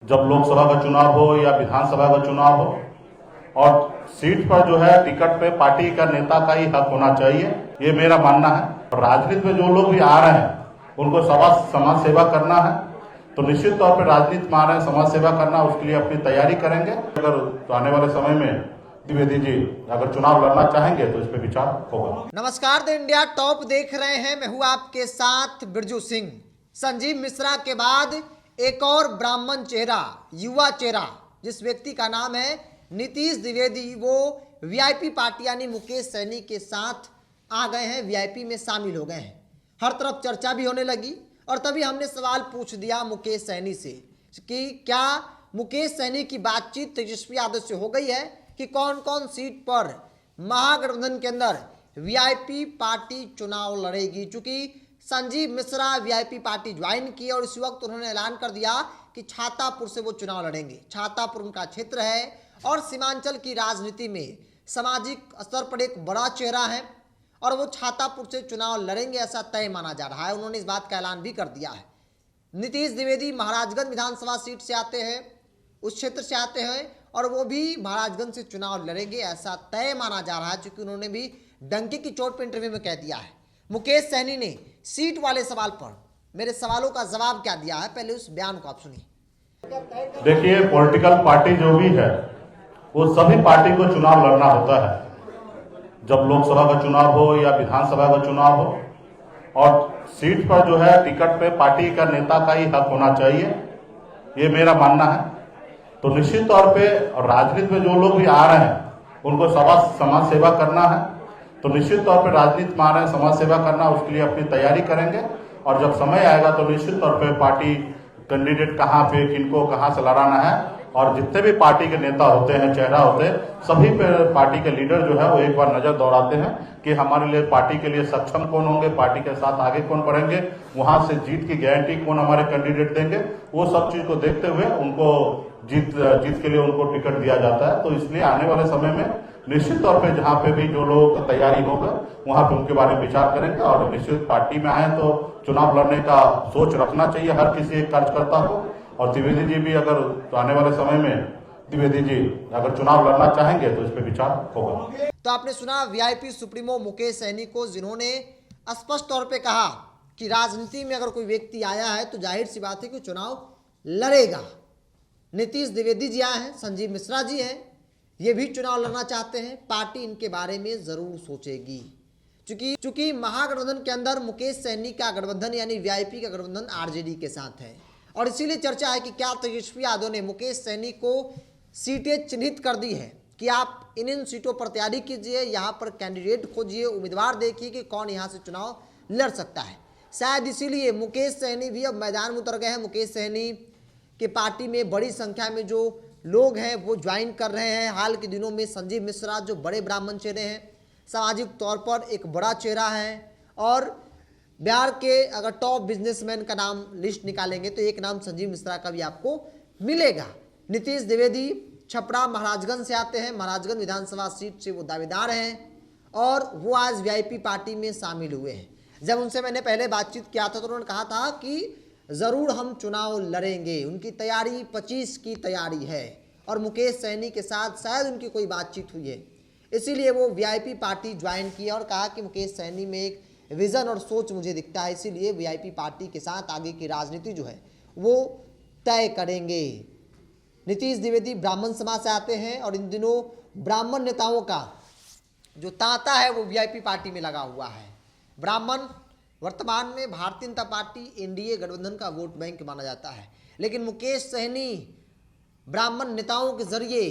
जब लोकसभा का चुनाव हो या विधानसभा का चुनाव हो और सीट पर जो है टिकट पे पार्टी का नेता का ही हक होना चाहिए, ये मेरा मानना है। और राजनीति में जो लोग भी आ रहे हैं उनको समाज सेवा करना है, तो निश्चित तौर पर राजनीति में आ रहे हैं समाज सेवा करना, उसके लिए अपनी तैयारी करेंगे। अगर तो आने वाले समय में द्विवेदी जी अगर चुनाव लड़ना चाहेंगे तो इस पर विचार होगा। नमस्कार, द इंडिया टॉप देख रहे हैं। मैं हूं आपके साथ बिरजू सिंह। संजीव मिश्रा के बाद एक और ब्राह्मण चेहरा, युवा चेहरा, जिस व्यक्ति का नाम है नीतीश द्विवेदी, वो वीआईपी पार्टी यानी मुकेश सहनी के साथ आ गए हैं, वीआईपी में शामिल हो गए हैं। हर तरफ चर्चा भी होने लगी और तभी हमने सवाल पूछ दिया मुकेश सहनी से कि क्या मुकेश सहनी की बातचीत तेजस्वी यादव से हो गई है कि कौन कौन सीट पर महागठबंधन के अंदर वीआईपी पार्टी चुनाव लड़ेगी। चूंकि Sanjeev Mishra VIP party join की और इस वक्त उन्होंने ऐलान कर दिया कि छातापुर से वो चुनाव लड़ेंगे। छातापुर उनका क्षेत्र है और सीमांचल की राजनीति में सामाजिक स्तर पर एक बड़ा चेहरा है और वो छातापुर से चुनाव लड़ेंगे, ऐसा तय माना जा रहा है। उन्होंने इस बात का ऐलान भी कर दिया है। नीतीश द्विवेदी महाराजगंज विधानसभा सीट से आते हैं, उस क्षेत्र से आते हैं और वो भी महाराजगंज से चुनाव लड़ेंगे, ऐसा तय माना जा रहा है। क्योंकि उन्होंने भी डंके की चोट पर इंटरव्यू में कह दिया है। मुकेश सहनी ने सीट वाले सवाल पर मेरे सवालों का जवाब क्या दिया है, पहले उस बयान को आप सुनिए। देखिए, पॉलिटिकल पार्टी जो भी है वो सभी पार्टी को चुनाव लड़ना होता है। जब लोकसभा का चुनाव हो या विधानसभा का चुनाव हो और सीट पर जो है टिकट पे पार्टी का नेता का ही हक होना चाहिए, ये मेरा मानना है। तो निश्चित तौर पे राजनीति में जो लोग भी आ रहे हैं उनको समाज सेवा करना है, तो निश्चित तौर पे राजनीति में आ रहे हैं समाज सेवा करना, उसके लिए अपनी तैयारी करेंगे। और जब समय आएगा तो निश्चित तौर पे पार्टी कैंडिडेट कहाँ पे किनको कहाँ से लड़ाना है, और जितने भी पार्टी के नेता होते हैं, चेहरा होते हैं, सभी पे पार्टी के लीडर जो है वो एक बार नजर दौड़ाते हैं कि हमारे लिए पार्टी के लिए सक्षम कौन होंगे, पार्टी के साथ आगे कौन बढ़ेंगे, वहां से जीत की गारंटी कौन हमारे कैंडिडेट देंगे। वो सब चीज को देखते हुए उनको जीत के लिए उनको टिकट दिया जाता है। तो इसलिए आने वाले समय में निश्चित तौर पे जहाँ पे भी जो लोगों की तैयारी होगा वहां पे उनके बारे में विचार करेंगे। और निश्चित पार्टी में आए तो चुनाव लड़ने का सोच रखना चाहिए हर किसी एक कार्यकर्ता को। और द्विवेदी जी भी अगर तो आने वाले समय में द्विवेदी जी अगर चुनाव लड़ना चाहेंगे तो इस पर विचार होगा। तो आपने सुना वीआईपी सुप्रीमो मुकेश सहनी को, जिन्होंने स्पष्ट तौर पे कहा कि राजनीति में अगर कोई व्यक्ति आया है तो जाहिर सी बात है कि चुनाव लड़ेगा। नीतीश द्विवेदी जी आए हैं, संजीव मिश्रा जी हैं, ये भी चुनाव लड़ना चाहते हैं। पार्टी इनके बारे में जरूर सोचेगी। चूंकि महागठबंधन के अंदर मुकेश सहनी का गठबंधन यानी वीआईपी का गठबंधन आरजेडी के साथ है और इसीलिए चर्चा है कि क्या तेजस्वी यादव ने मुकेश सहनी को सीटें चिन्हित कर दी है कि आप इन सीटों पर तैयारी कीजिए, यहाँ पर कैंडिडेट खोजिए, उम्मीदवार देखिए कि कौन यहाँ से चुनाव लड़ सकता है। शायद इसीलिए मुकेश सहनी भी अब मैदान में उतर गए हैं। मुकेश सहनी के पार्टी में बड़ी संख्या में जो लोग हैं वो ज्वाइन कर रहे हैं। हाल के दिनों में संजीव मिश्रा जो बड़े ब्राह्मण चेहरे हैं, सामाजिक तौर पर एक बड़ा चेहरा है और बिहार के अगर टॉप बिजनेसमैन का नाम लिस्ट निकालेंगे तो एक नाम संजीव मिश्रा का भी आपको मिलेगा। नीतीश द्विवेदी छपरा महाराजगंज से आते हैं, महाराजगंज विधानसभा सीट से वो दावेदार हैं और वो आज वीआईपी पार्टी में शामिल हुए हैं। जब उनसे मैंने पहले बातचीत किया था तो उन्होंने कहा था कि ज़रूर हम चुनाव लड़ेंगे, उनकी तैयारी 25 की तैयारी है और मुकेश सहनी के साथ शायद उनकी कोई बातचीत हुई है, इसीलिए वो वीआईपी पार्टी ज्वाइन की और कहा कि मुकेश सहनी में एक विज़न और सोच मुझे दिखता है, इसीलिए वीआईपी पार्टी के साथ आगे की राजनीति जो है वो तय करेंगे। नीतीश द्विवेदी ब्राह्मण समाज से आते हैं और इन दिनों ब्राह्मण नेताओं का जो तांता है वो वीआईपी पार्टी में लगा हुआ है। ब्राह्मण वर्तमान में भारतीय जनता पार्टी एनडीए गठबंधन का वोट बैंक माना जाता है, लेकिन मुकेश सहनी ब्राह्मण नेताओं के जरिए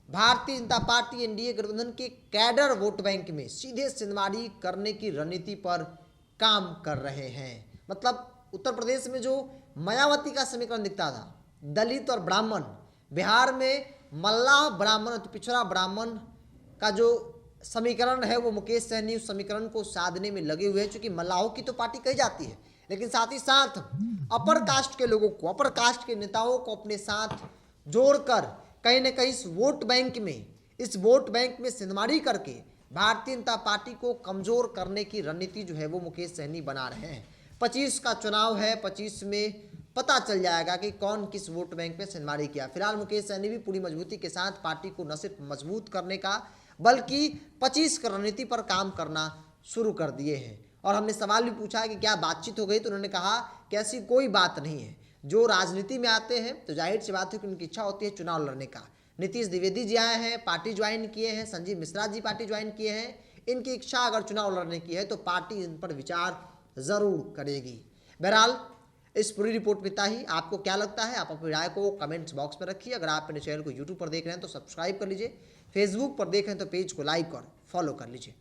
भारतीय जनता पार्टी एनडीए गठबंधन के कैडर वोट बैंक में सीधे सिंधमारी करने की रणनीति पर काम कर रहे हैं। मतलब उत्तर प्रदेश में जो मायावती का समीकरण दिखता था, दलित और ब्राह्मण, बिहार में मल्लाह ब्राह्मण तो पिछड़ा ब्राह्मण का जो समीकरण है वो मुकेश सहनी उस समीकरण को साधने में लगे हुए हैं। चूंकि मल्लाहों की तो पार्टी कही जाती है, लेकिन साथ ही साथ अपर कास्ट के लोगों को, अपर कास्ट के नेताओं को अपने साथ जोड़कर कहीं न कहीं इस वोट बैंक में सिंधमारी करके भारतीय जनता पार्टी को कमजोर करने की रणनीति जो है वो मुकेश सहनी बना रहे हैं। 25 का चुनाव है, 25 में पता चल जाएगा कि कौन किस वोट बैंक पे सिनमारी किया। फिलहाल मुकेश सहनी भी पूरी मजबूती के साथ पार्टी को न सिर्फ मजबूत करने का बल्कि 25 की रणनीति पर काम करना शुरू कर दिए हैं। और हमने सवाल भी पूछा है कि क्या बातचीत हो गई, तो उन्होंने कहा कि ऐसी कोई बात नहीं है। जो राजनीति में आते हैं तो जाहिर सी बात है कि उनकी इच्छा होती है चुनाव लड़ने का। नीतीश द्विवेदी जी आए हैं, पार्टी ज्वाइन किए हैं, संजीव मिश्रा जी पार्टी ज्वाइन किए हैं। इनकी इच्छा अगर चुनाव लड़ने की है तो पार्टी इन पर विचार जरूर करेगी। बहरहाल इस पूरी रिपोर्ट में इतना ही। आपको क्या लगता है, आप अपनी राय को कमेंट्स बॉक्स में रखिए। अगर आप मेरे चैनल को यूट्यूब पर देख रहे हैं तो सब्सक्राइब कर लीजिए, फेसबुक पर देख रहे हैं तो पेज को लाइक और फॉलो कर लीजिए।